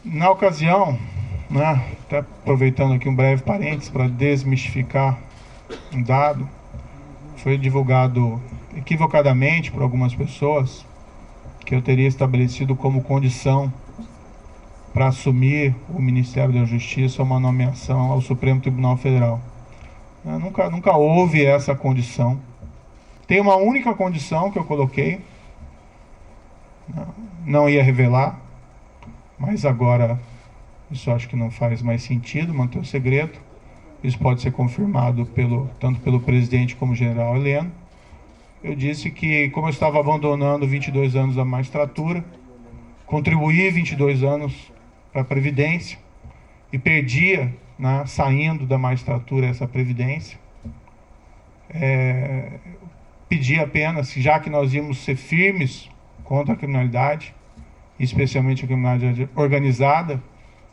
Na ocasião, né, até aproveitando aqui um breve parênteses para desmistificar um dado, foi divulgado equivocadamente por algumas pessoas que eu teria estabelecido como condição para assumir o Ministério da Justiça uma nomeação ao Supremo Tribunal Federal. Nunca houve essa condição. Tem uma única condição que eu coloquei, não ia revelar, mas agora isso acho que não faz mais sentido manter o segredo. Isso pode ser confirmado tanto pelo presidente como general Heleno. Eu disse que, como eu estava abandonando 22 anos da magistratura, contribuí 22 anos para a Previdência e perdia, né, saindo da magistratura, essa Previdência. Pedi apenas, já que nós íamos ser firmes contra a criminalidade, especialmente a criminalidade organizada,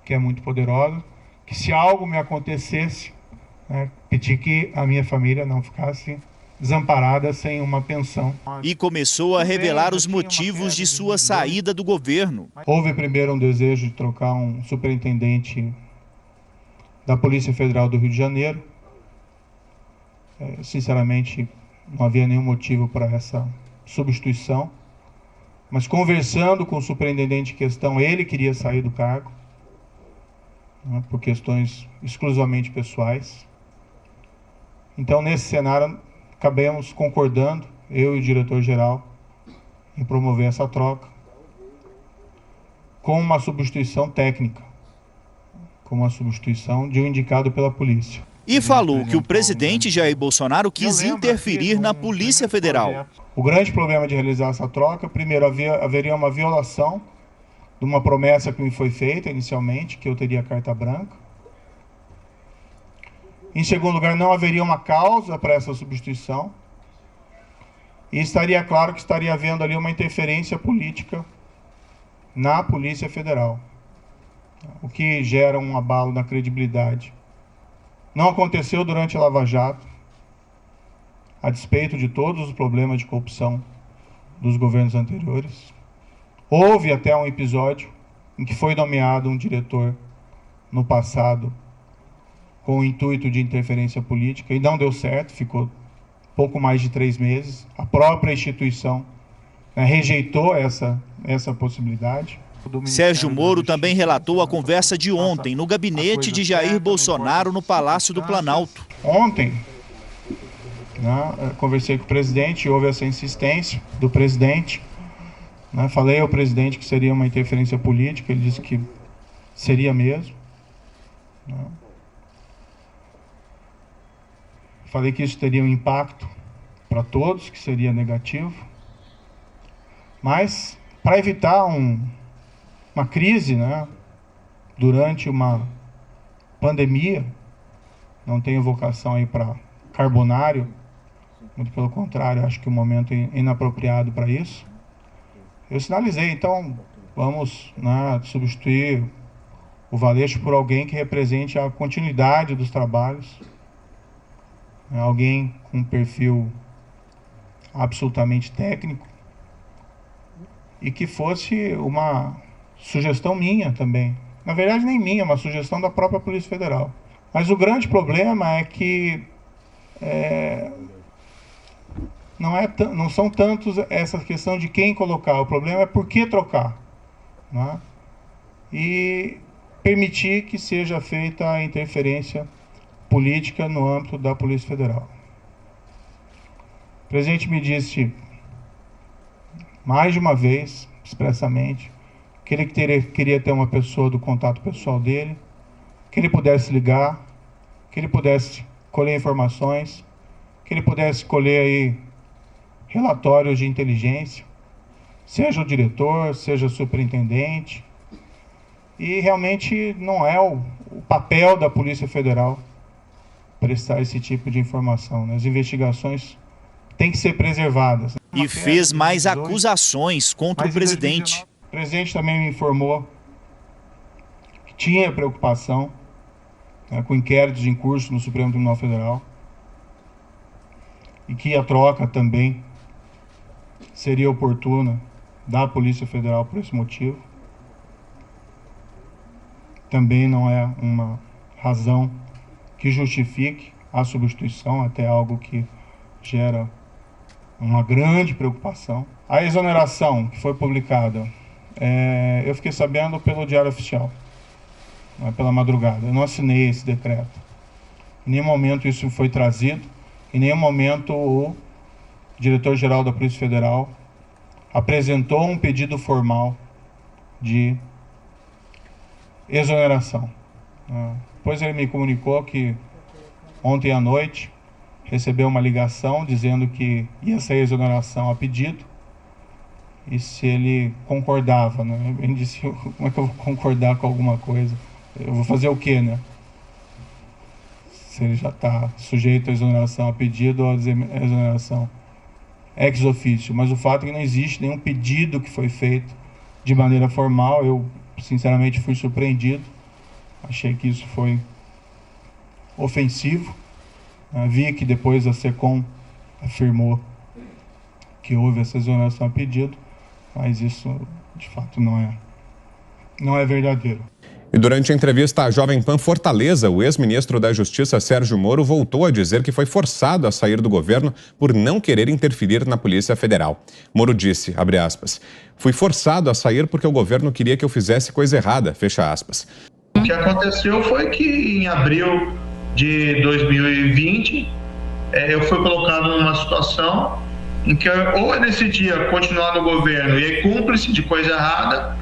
que é muito poderosa, que se algo me acontecesse, né, pedi que a minha família não ficasse desamparada sem uma pensão. E começou a revelar os motivos de sua saída do governo. Houve primeiro um desejo de trocar um superintendente da Polícia Federal do Rio de Janeiro. Sinceramente, não havia nenhum motivo para essa substituição. Mas conversando com o superintendente em questão, ele queria sair do cargo, né, por questões exclusivamente pessoais. Então, nesse cenário, acabamos concordando, eu e o diretor-geral, em promover essa troca com uma substituição técnica, com uma substituição de um indicado pela polícia. E falou que o presidente Jair Bolsonaro quis interferir na Polícia Federal. O grande problema de realizar essa troca, primeiro, haveria uma violação de uma promessa que me foi feita inicialmente, que eu teria carta branca. Em segundo lugar, não haveria uma causa para essa substituição. E estaria claro que estaria havendo ali uma interferência política na Polícia Federal, o que gera um abalo na credibilidade. Não aconteceu durante a Lava Jato, a despeito de todos os problemas de corrupção dos governos anteriores. Houve até um episódio em que foi nomeado um diretor no passado com o intuito de interferência política e não deu certo, ficou pouco mais de 3 meses. A própria instituição, né, rejeitou essa possibilidade. Sérgio Moro também relatou a conversa de ontem no gabinete de Jair Bolsonaro no Palácio do Planalto. Ontem, né, conversei com o presidente, houve essa insistência do presidente. Né, falei ao presidente que seria uma interferência política, ele disse que seria mesmo. Né. Falei que isso teria um impacto para todos, que seria negativo. Mas, para evitar uma crise, né, durante uma pandemia, não tenho vocação aí para carbonário, muito pelo contrário, acho que o momento é inapropriado para isso. Eu sinalizei, então, vamos, né, substituir o Valeixo por alguém que represente a continuidade dos trabalhos, alguém com um perfil absolutamente técnico e que fosse uma sugestão minha também. Na verdade, nem minha, uma sugestão da própria Polícia Federal. Mas o grande problema é que não são tantos essa questão de quem colocar, o problema é por que trocar, né? E permitir que seja feita a interferência política no âmbito da Polícia Federal. O presidente me disse mais de uma vez, expressamente, que ele queria ter uma pessoa do contato pessoal dele, que ele pudesse ligar, que ele pudesse colher informações, que ele pudesse colher aí relatórios de inteligência, seja o diretor, seja o superintendente. E realmente não é o papel da Polícia Federal prestar esse tipo de informação, né? As investigações têm que ser preservadas. E fez mais acusações contra o presidente. O presidente também me informou que tinha preocupação, né, com inquéritos em curso no Supremo Tribunal Federal e que a troca também seria oportuna da Polícia Federal por esse motivo. também não é uma razão que justifique a substituição, até algo que gera uma grande preocupação. A exoneração que foi publicada, eu fiquei sabendo pelo Diário Oficial, pela madrugada. Eu não assinei esse decreto. Em nenhum momento isso foi trazido, em nenhum momento o diretor-geral da Polícia Federal apresentou um pedido formal de exoneração. Depois ele me comunicou que ontem à noite recebeu uma ligação dizendo que ia sair exoneração a pedido e se ele concordava, né? Ele disse, como é que eu vou concordar com alguma coisa? Eu vou fazer o quê, né? Se ele já está sujeito à exoneração a pedido ou à exoneração ex officio. Mas o fato é que não existe nenhum pedido que foi feito de maneira formal. Eu, sinceramente, fui surpreendido. Achei que isso foi ofensivo. Vi que depois a SECOM afirmou que houve essa exoneração a pedido, mas isso, de fato, não é verdadeiro. E durante a entrevista à Jovem Pan Fortaleza, o ex-ministro da Justiça, Sérgio Moro, voltou a dizer que foi forçado a sair do governo por não querer interferir na Polícia Federal. Moro disse, abre aspas, fui forçado a sair porque o governo queria que eu fizesse coisa errada, fecha aspas. O que aconteceu foi que em abril de 2020, eu fui colocado numa situação em que ou eu decidia continuar no governo e é cúmplice de coisa errada,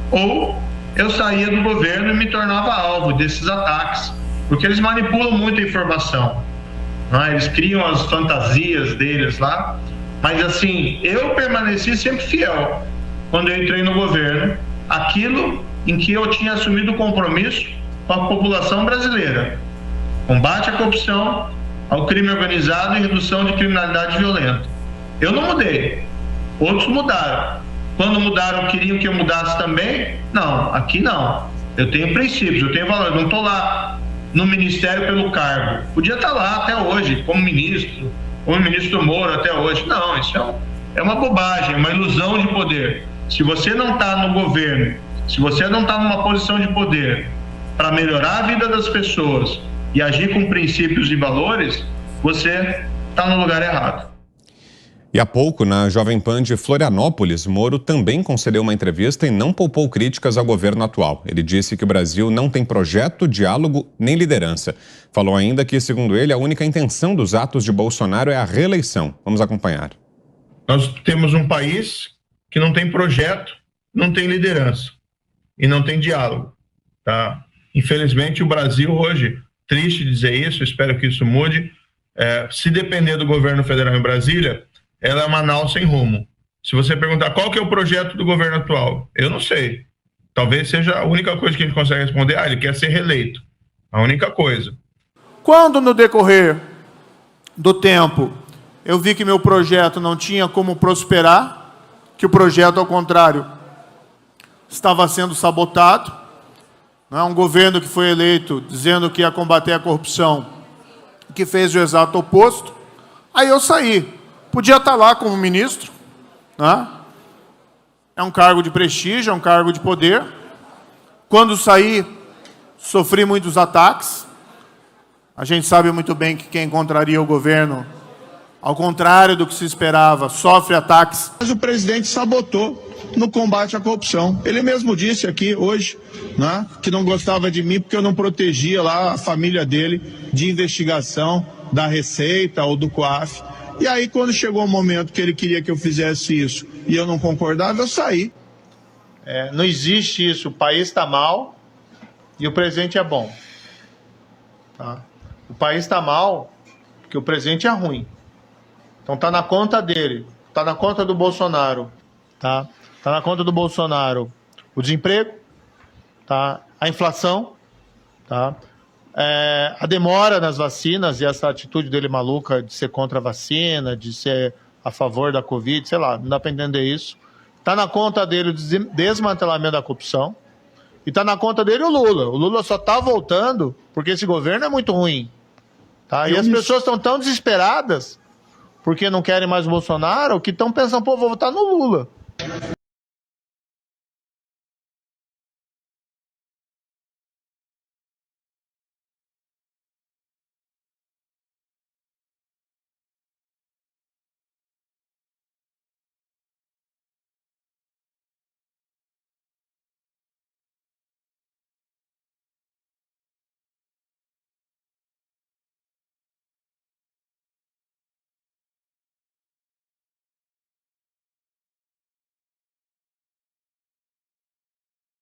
ou eu saía do governo e me tornava alvo desses ataques, porque eles manipulam muito a informação, né? Eles criam as fantasias deles lá, mas assim, eu permaneci sempre fiel quando eu entrei no governo, aquilo em que eu tinha assumido o compromisso com a população brasileira: combate à corrupção, ao crime organizado e redução de criminalidade violenta. Eu não mudei, outros mudaram. Quando mudaram, queriam que eu mudasse também? Não, aqui não. Eu tenho princípios, eu tenho valor. Eu não estou lá no ministério pelo cargo. Podia estar lá até hoje, como ministro Moro até hoje. Não, isso é uma bobagem, é uma ilusão de poder. Se você não está no governo, se você não está numa posição de poder para melhorar a vida das pessoas e agir com princípios e valores, você está no lugar errado. E há pouco, na Jovem Pan de Florianópolis, Moro também concedeu uma entrevista e não poupou críticas ao governo atual. Ele disse que o Brasil não tem projeto, diálogo nem liderança. Falou ainda que, segundo ele, a única intenção dos atos de Bolsonaro é a reeleição. Vamos acompanhar. Nós temos um país que não tem projeto, não tem liderança e não tem diálogo, tá? Infelizmente, o Brasil hoje, triste dizer isso, espero que isso mude, se depender do governo federal em Brasília, ela é uma nau sem rumo. Se você perguntar qual que é o projeto do governo atual, eu não sei. Talvez seja a única coisa que a gente consegue responder, ele quer ser reeleito. A única coisa. Quando no decorrer do tempo eu vi que meu projeto não tinha como prosperar, que o projeto, ao contrário, estava sendo sabotado, não é um governo que foi eleito dizendo que ia combater a corrupção, que fez o exato oposto, aí eu saí. Podia estar lá como ministro, né? É um cargo de prestígio, é um cargo de poder. Quando saí, sofri muitos ataques. A gente sabe muito bem que quem contraria o governo, ao contrário do que se esperava, sofre ataques. Mas o presidente sabotou no combate à corrupção. Ele mesmo disse aqui hoje, né, que não gostava de mim porque eu não protegia lá a família dele de investigação da Receita ou do COAF. E aí, quando chegou o momento que ele queria que eu fizesse isso e eu não concordava, eu saí. Não existe isso. O país está mal e o presidente é bom. Tá? O país está mal porque o presidente é ruim. Então está na conta dele, está na conta do Bolsonaro. Tá? Está na conta do Bolsonaro o desemprego, tá? A inflação, tá? A demora nas vacinas e essa atitude dele maluca de ser contra a vacina, de ser a favor da Covid, sei lá, não dá para entender isso. Está na conta dele o desmantelamento da corrupção e está na conta dele o Lula. O Lula só está voltando porque esse governo é muito ruim. Tá? E as pessoas estão tão desesperadas porque não querem mais o Bolsonaro que estão pensando, vou votar no Lula.